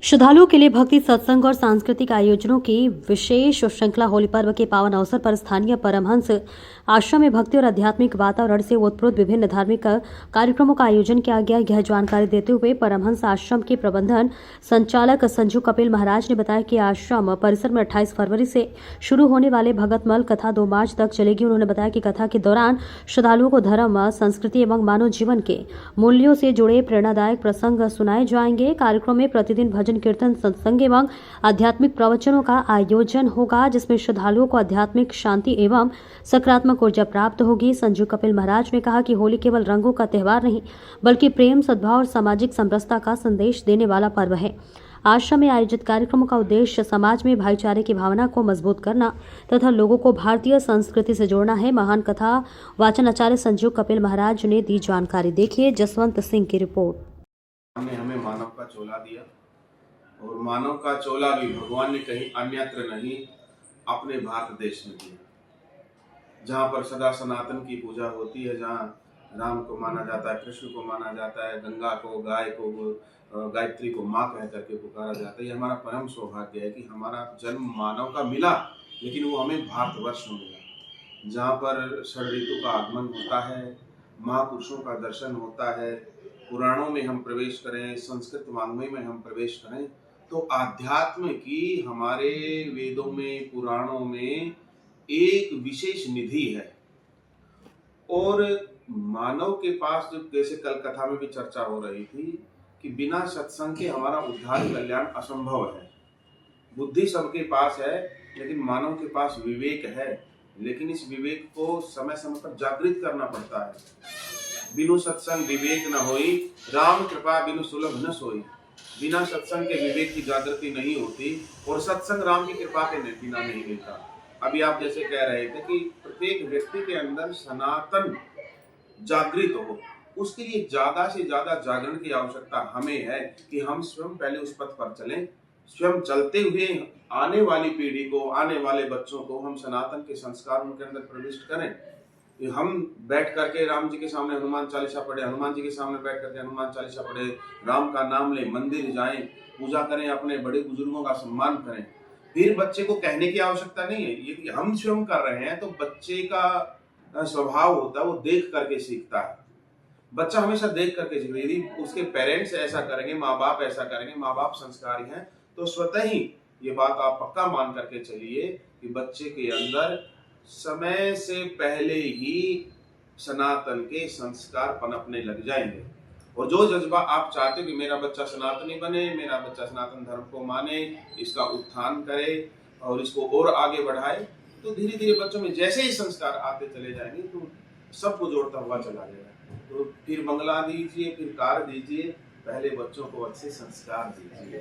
श्रद्धालुओं के लिए भक्ति सत्संग और सांस्कृतिक आयोजनों की विशेष श्रृंखला होली पर्व के पावन अवसर पर स्थानीय परमहंस आश्रम में भक्ति और आध्यात्मिक वातावरण से ओतप्रोत विभिन्न धार्मिक कार्यक्रमों का आयोजन किया गया। यह जानकारी देते हुए परमहंस आश्रम के प्रबंधन संचालक संजू कपिल महाराज ने बताया कि आश्रम परिसर में 28 फरवरी से शुरू होने वाले भगतमल कथा 2 मार्च तक चलेगी। उन्होंने बताया कि कथा के दौरान श्रद्धालुओं को धर्म, संस्कृति एवं मानव जीवन के मूल्यों से जुड़े प्रेरणादायक प्रसंग सुनाए जाएंगे। कार्यक्रम में प्रतिदिन भजन कीर्तन, सत्संग एवं आध्यात्मिक प्रवचनों का आयोजन होगा, जिसमें श्रद्धालुओं को आध्यात्मिक शांति एवं सकारात्मक ऊर्जा प्राप्त होगी। संजू कपिल महाराज ने कहा कि होली केवल रंगों का त्योहार नहीं, बल्कि प्रेम, सद्भाव और सामाजिक समरसता का संदेश देने वाला पर्व है। आश्रम में आयोजित कार्यक्रमों का उद्देश्य समाज में भाईचारे की भावना को मजबूत करना तथा लोगों को भारतीय संस्कृति से जोड़ना है। महान कथा वाचन आचार्य संजू कपिल महाराज ने दी जानकारी। देखिए जसवंत सिंह की रिपोर्ट। हमें मानव का चोला दिया और मानव का चोला भी भगवान ने कहीं अन्यत्र नहीं, अपने भारत देश में दिया, जहाँ पर सदा सनातन की पूजा होती है, जहाँ राम को माना जाता है, कृष्ण को माना जाता है, गंगा को, गाय को, गायत्री को माँ कह करके पुकारा जाता है। ये हमारा परम सौभाग्य है कि हमारा जन्म मानव का मिला, लेकिन वो हमें भारतवर्ष में मिला, जहाँ पर षड ऋतु का आगमन होता है, महापुरुषों का दर्शन होता है, पुराणों में हम प्रवेश करें, संस्कृत वाङ्मय में हम प्रवेश करें, तो अध्यात्म की हमारे वेदों में, पुराणों में एक विशेष निधि है। और मानव के पास, जो जैसे कल कथा में भी चर्चा हो रही थी कि बिना सत्संग के हमारा उद्धार कल्याण असंभव है। बुद्धि सबके पास है, लेकिन मानव के पास विवेक है, लेकिन इस विवेक को समय समय पर जागृत करना पड़ता है। बिनु सत्संग विवेक न होई, राम कृपा बिनु सुलभ न सोई। बिना सत्संग के विवेक की जागृति नहीं होती, और सत्संग राम की कृपा के बिना नहीं मिलता। अभी आप जैसे कह रहे थे कि प्रत्येक व्यक्ति के अंदर सनातन जागृत हो, उसके लिए ज्यादा से ज्यादा जागरण की आवश्यकता हमें है कि हम स्वयं पहले उस पथ पर चलें। स्वयं चलते हुए आने वाली पीढ़ी को, आने वाले बच्चों को हम सनातन के संस्कार उनके अंदर प्रविष्ट करें। हम बैठ करके राम जी के सामने हनुमान चालीसा पढ़े, हनुमान जी के सामने बैठ करके हनुमान चालीसा पढ़े, राम का नाम लें, मंदिर जाएं, पूजा करें, अपने बड़े बुजुर्गों का सम्मान करें। फिर बच्चे को कहने की आवश्यकता नहीं है। यदि हम स्वयं कर रहे हैं तो बच्चे का स्वभाव होता है, वो देख करके सीखता है। बच्चा हमेशा देख करके सीखता है। यदि उसके पेरेंट्स ऐसा करेंगे, माँ बाप ऐसा करेंगे, माँ बाप संस्कारी हैं, तो स्वतः ही ये बात आप पक्का मान करके चलिए कि बच्चे के अंदर समय से पहले ही सनातन के संस्कार पनपने लग जाएंगे। और जो जज्बा आप चाहते हो कि मेरा बच्चा सनातनी बने, मेरा बच्चा सनातन धर्म को माने, इसका उत्थान करे और इसको और आगे बढ़ाए, तो धीरे धीरे बच्चों में जैसे ही संस्कार आते चले जाएंगे तो सबको जोड़ता हुआ चला जाएगा। तो फिर बंगला दीजिए, फिर कार दीजिए, पहले बच्चों को अच्छे संस्कार दीजिए।